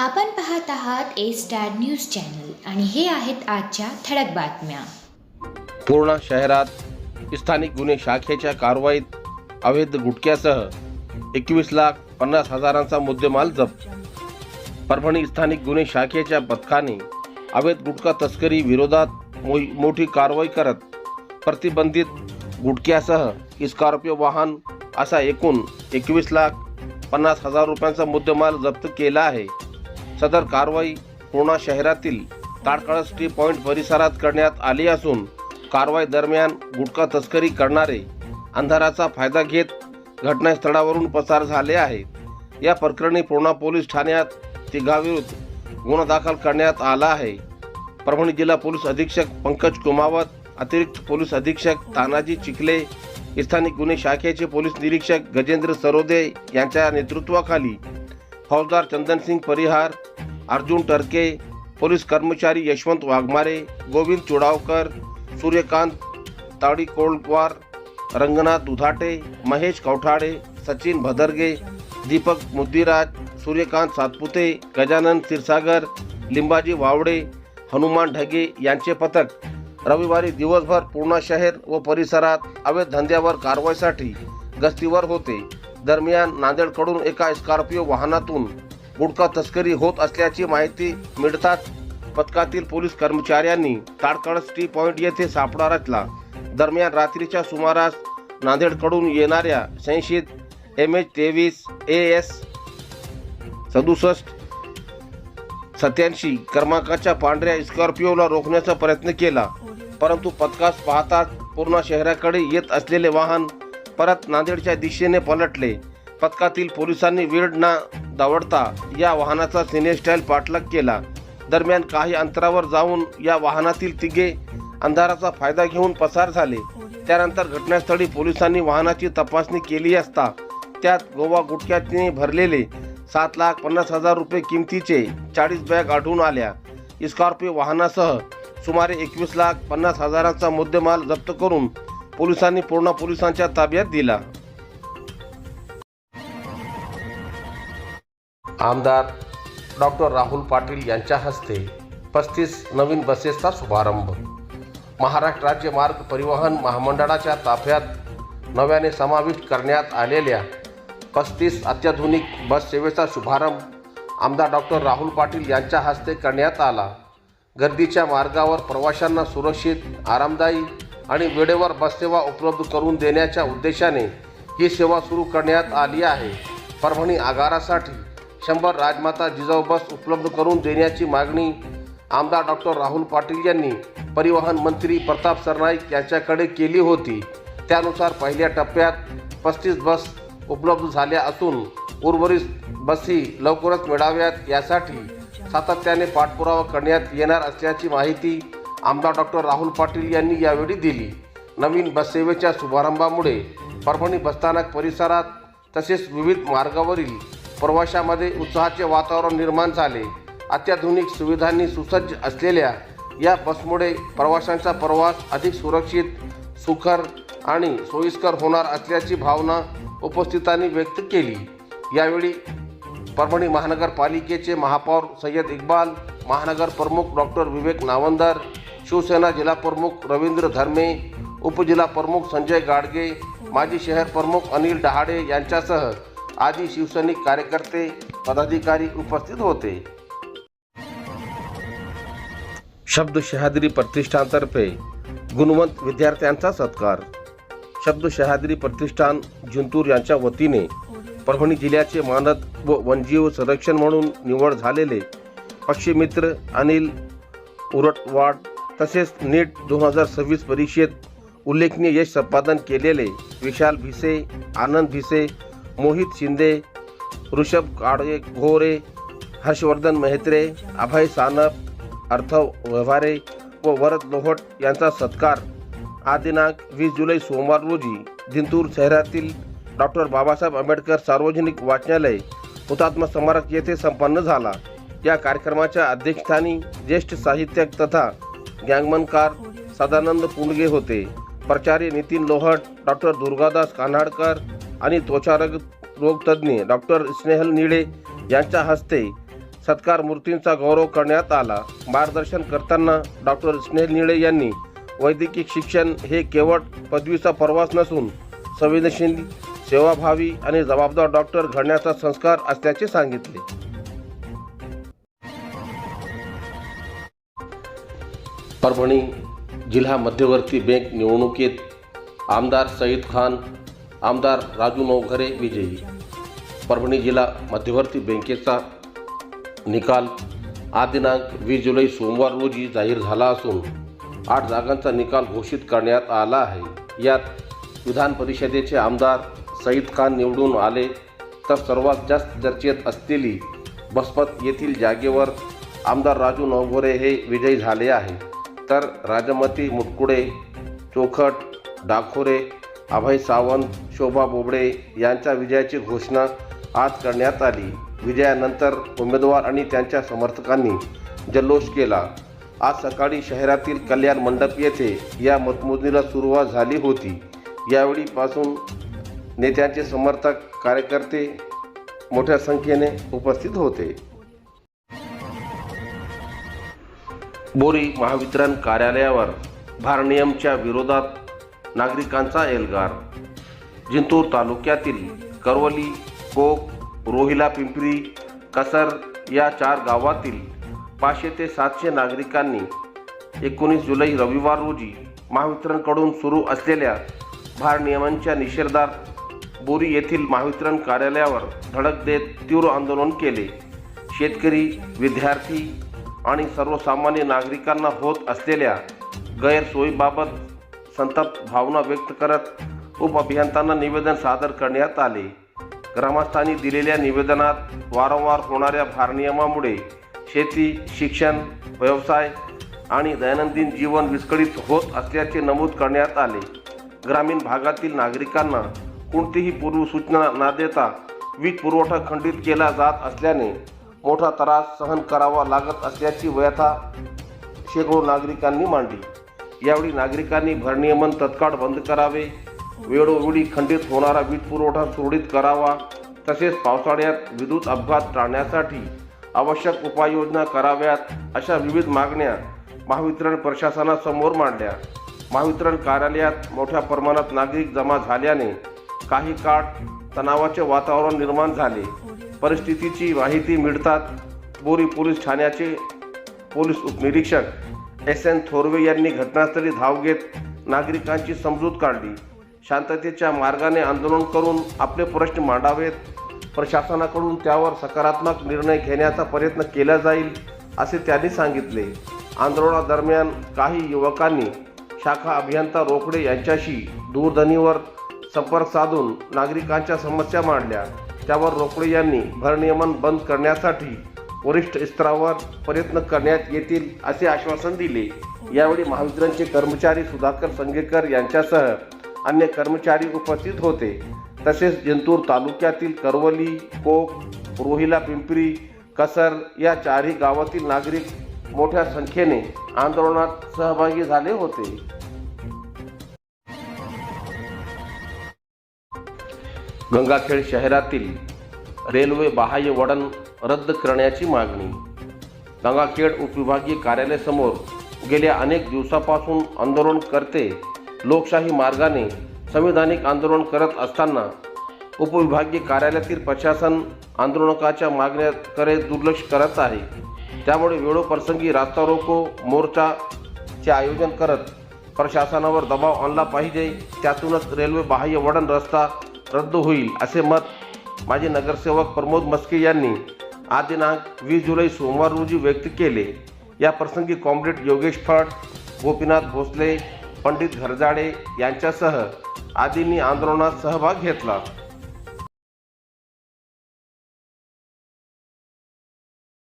आपण पाहत आहात ए स्टार न्यूज चॅनल आणि हे आहेत आजच्या ठळक बातम्या. पूर्णा शहरात स्थानिक गुन्हे शाखेच्या कारवाईत अवैध गुटख्यासह 21,50,000चा मुद्देमाल जप्त. परभणी स्थानिक गुन्हे शाखेच्या पथकाने अवैध गुटखा तस्करी विरोधात मोठी कारवाई करत प्रतिबंधित गुटख्यासह स्कॉर्पिओ वाहन असा एकूण 21,50,000 रुपयांचा मुद्देमाल जप्त केला आहे. सदर कारवाई पूर्णा शहरातील ताडकळस टी पॉइंट परिसरात करण्यात आली असून कारवाई दरम्यान गुटखा तस्करी करणारे अंधाराचा फायदा घेत घटनास्थळावरून पसार झाले आहेत. या प्रकरणी पूर्णा पोलीस ठाण्यात तिघांविरुद्ध गुन्हा दाखल करण्यात आला आहे. परभणी जिल्हा पोलीस अधीक्षक पंकज कुमावत, अतिरिक्त पोलीस अधीक्षक तानाजी चिखले, स्थानिक गुन्हे शाखेचे पोलीस निरीक्षक गजेंद्र सरोदे यांच्या नेतृत्वाखाली फौजदार चंदनसिंग परिहार, अर्जुन टरके, पोलीस कर्मचारी यशवंत वाघमारे, गोविंद चुडावकर, सूर्यकांत ताडीकोळवार, रंगनाथ दुधाटे, महेश कवठाडे, सचिन भदरगे, दीपक मुद्दीराज, सूर्यकांत सातपुते, गजानन क्षीरसागर, लिंबाजी वावडे, हनुमान ढगे यांचे पथक रविवारी दिवसभर पूर्णा शहर व परिसरात अवैध धंद्यावर कारवाईसाठी गस्तीवर होते. दरम्यान नांदेडकडून एका स्कॉर्पिओ वाहनातून गुटखा तस्करी होत असल्याची माहिती मिळताच पथकातील पोलीस कर्मचाऱ्यांनी ताडकळस टी पॉइंट येथे सापळा रचला. दरम्यान रात्रीच्या सुमारास नांदेडकडून येणाऱ्या संशयित MH23 AS 6787 क्रमांकाच्या पांढऱ्या स्कॉर्पिओला रोखण्याचा प्रयत्न केला, परंतु पथकास पाहताच पूर्णा शहराकडे येत असलेले वाहन परत नांदेडच्या दिशेने पलटले. पथकातील पोलिसांनी वेळ न दवडता या वाहनाचा सिनेस्टाईल पाठलाग केला. दरम्यान काही अंतरावर जाऊन या वाहनातील तिघे अंधाराचा फायदा घेऊन पसार झाले. त्यानंतर घटनास्थळी पोलिसांनी वाहनाची तपासणी केली असता त्यात गोवा गुटख्याने भरलेले 7,50,000 रुपये किमतीचे 40 बॅग आढळून आल्या. स्कॉर्पिओ वाहनासह सुमारे 21,50,000चा मुद्देमाल जप्त करून पोलिसांनी पूर्णा पोलिसांच्या ताब्यात दिला. आमदार डॉक्टर राहुल पाटील यांच्या हस्ते 35 नवीन बसेसचा शुभारंभ. महाराष्ट्र राज्य मार्ग परिवहन महामंडळाच्या ताफ्यात नव्याने समाविष्ट करण्यात आलेल्या 35 अत्याधुनिक बस सेवेचा शुभारंभ आमदार डॉक्टर राहुल पाटील यांच्या हस्ते करण्यात आला. गर्दीच्या मार्गावर प्रवाशांना सुरक्षित, आरामदायी आणि वेळेवर बससेवा उपलब्ध करून देण्याच्या उद्देशाने ही सेवा सुरू करण्यात आली आहे. परभणी आगारासाठी 100 राजमाता जिजाऊ बस उपलब्ध करून देण्याची मागणी आमदार डॉक्टर राहुल पाटील यांनी परिवहन मंत्री प्रताप सरनाईक यांच्याकडे केली होती. त्यानुसार पहिल्या टप्प्यात 35 बस उपलब्ध झाल्या असून उर्वरित बसही लवकरच मिळाव्यात यासाठी सातत्याने पाठपुरावा करण्यात येणार असल्याची माहिती आमदार डॉक्टर राहुल पाटील यांनी यावेळी दिली. नवीन बससेवेच्या शुभारंभामुळे परभणी बसस्थानक परिसरात तसेच विविध मार्गावरील प्रवाशांमध्ये उत्साहाचे वातावरण निर्माण झाले. अत्याधुनिक सुविधांनी सुसज्ज असलेल्या या बसमुळे प्रवाशांचा प्रवास अधिक सुरक्षित, सुखर आणि सोयीस्कर होणार असल्याची भावना उपस्थितांनी व्यक्त केली. यावेळी परभणी महानगरपालिकेचे महापौर सय्यद इक्बाल, महानगर प्रमुख डॉक्टर विवेक नावंदर, शिवसेना जिल्हा प्रमुख रवींद्र धर्मे, उपजिल्हा प्रमुख संजय गाडगे, माजी शहर प्रमुख अनिल डहाडे यांच्यासह आदी शिवसैनिक कार्यकर्ते, पदाधिकारी उपस्थित होते. शब्द शहादरी प्रतिष्ठानतर्फे गुणवंत विद्यार्थ्यांचा सत्कार. शब्द शहादरी प्रतिष्ठान जिंतूर यांच्या वतीने परभणी जिल्ह्याचे मानद व वन्यजीव संरक्षण म्हणून निवड झालेले पक्षीमित्र अनिल उरटवाड तसेच नीट 2026 परीक्षेत उल्लेखनीय यश संपादन केलेले विशाल भिसे, आनंद भिसे, मोहित शिंदे, ऋषभ काडगे घोरे, हर्षवर्धन मेहत्रे, अभय सानप, अर्थव व्यवहारे व वरद लोहट यांचा सत्कार आज दिनांक 20 जुलै सोमवार रोजी जिंतूर शहरातील डॉक्टर बाबासाहेब आंबेडकर सार्वजनिक वाचनालय हुतात्मा स्मारक येथे संपन्न झाला. या कार्यक्रमाच्या अध्यक्षस्थानी ज्येष्ठ साहित्यिक तथा गँगमनकार सदानंद पुंडगे होते. प्राचार्य नितीन लोहट, डॉक्टर दुर्गादास कान्हाडकर आणि त्वचारोग तज्ज्ञ डॉक्टर स्नेहल निळे यांच्या हस्ते सत्कार मूर्तींचा गौरव करण्यात आला। मार्गदर्शन करताना डॉक्टर स्नेहल निळे यांनी वैद्यकीय शिक्षण हे केवळ पदवीचा प्रवास नसून संवेदनशील, सेवाभावी आणि जबाबदार डॉक्टर घडण्याचा संस्कार असल्याचे सांगितले। परभणी जिल्हा मध्यवर्ती बँक निवडणुकीत आमदार सईद खान, आमदार राजू नवघरे विजयी। परभणी जिल्हा मध्यवर्ती बँकेचा निकाल आज दिनांक 20 जुलै सोमवार रोजी जाहीर झाला असून 8 जागांचा निकाल घोषित करण्यात आला आहे। यात विधान परिषदेचे आमदार सईद खान निवडून आले, तर सर्वात जास्त चर्चेत असलेली बसपत येथील जागेवर आमदार राजू नवघरे हे विजयी झाले आहे। तर राजमती, मुटकुळे, चोखट, डाखोरे, अभय सावंत, शोभा बोबडे यांच्या विजयाची घोषणा आज करण्यात आली। विजयानंतर उमेदवार आणि त्यांच्या समर्थकांनी जल्लोष केला। आज सकाळी शहरातील कल्याण मंडप येथे या मतमोजणीला सुरुवात झाली होती। यावेळी पासून नेत्यांचे समर्थक, कार्यकर्ते मोठ्या संख्येने उपस्थित होते। बोरी महावितरण कार्यालयावर भारनियमच्या विरोधात नागरिकांचा एल्गार। जिंतूर तालुक्यातील करवली, कोक, रोहिला पिंपरी, कसर या 4 गावातील 500 ते 700 नागरिकांनी 19 जुलै रविवार रोजी महावितरणकडून सुरू असलेल्या भारनियमांच्या निषेधार्थ बोरी येथील महावितरण कार्यालयावर धडक देत तीव्र आंदोलन केले। शेतकरी, विद्यार्थी आणि सर्वसामान्य नागरिकांना होत असलेल्या गैरसोयीबाबत संतप्त भावना व्यक्त करत उपअभियंत्यांना निवेदन सादर करण्यात आले। ग्रामस्थांनी दिलेल्या निवेदनात वारंवार होणाऱ्या भारनियमामुळे शेती, शिक्षण, व्यवसाय आणि दैनंदिन जीवन विस्कळीत होत असल्याचे नमूद करण्यात आले। ग्रामीण भागातील नागरिकांना कोणतीही पूर्वसूचना न देता वीज पुरवठा खंडित केला जात असल्याने मोठा त्रास सहन करावा लागत असल्याची व्यथा शेकडो नागरिकांनी मांडली। यावेळी नागरिकांनी भारनियमन तत्काळ बंद करावे, वेळोवेळी खंडित होणारा वीज पुरवठा सुरळीत करावा, तसेच पावसाळ्यात विद्युत अपघात टाळण्यासाठी आवश्यक उपाययोजना कराव्यात अशा विविध मागण्या महावितरण प्रशासनासमोर मांडल्या। महावितरण कार्यालयात मोठ्या प्रमाणात नागरिक जमा झाल्याने काही काळ तणावाचे वातावरण निर्माण झाले। परिस्थितीची माहिती मिळताच बोरी पोलीस ठाण्याचे पोलीस उपनिरीक्षक SN थोरवे यांनी घटनास्थळी धाव घेत नागरिकांची समजूत काढली। शांततेच्या मार्गाने आंदोलन करून आपले प्रश्न मांडावेत, प्रशासनाकडून त्यावर सकारात्मक निर्णय घेण्याचा प्रयत्न केला जाईल असे त्यांनी सांगितले। आंदोलनादरम्यान काही युवकांनी शाखा अभियंता रोकडे यांच्याशी दूरध्वनीवर संपर्क साधून नागरिकांच्या समस्या मांडल्या। त्यावर रोकडे यांनी भारनियमन बंद करण्यासाठी वरिष्ठ स्तरावर प्रयत्न करण्यात येतील असे आश्वासन दिले। यावेळी महावितरणचे कर्मचारी सुधाकर संगेकर यांच्यासह अन्य कर्मचारी उपस्थित होते। तसेच जिंतूर तालुक्यातील करवली, कोक, रोहिला पिंपरी, कसर या 4ही गावातील नागरिक मोठ्या संख्येने आंदोलनात सहभागी झाले होते। गंगाखेड शहरातील रेल्वे बाह्य वळण रद्द करण्याची मागणी। गंगाखेड उपविभागीय कार्यालयासमोर गेल्या अनेक दिवसापासून आंदोलनकर्ते लोकशाही मार्गाने संविधानिक आंदोलन करत असताना उपविभागीय कार्यालयातील प्रशासन आंदोलकाच्या मागण्याकडे दुर्लक्ष करत आहे। त्यामुळे वेळोप्रसंगी रास्ता रोको मोर्चाचे आयोजन करत प्रशासनावर दबाव आणला पाहिजे। त्यातूनच रेल्वे बाह्य वळण रस्ता रद्द होईल असे मत माजी नगरसेवक प्रमोद मस्के यांनी आज दिनांक 20 जुलै सोमवार रोजी व्यक्त केले। या प्रसंगी कॉम्रेड योगेश फड, गोपीनाथ भोसले, पंडित घरजाडे यांच्यासह आदींनी आंदोलनात सहभाग घेतला।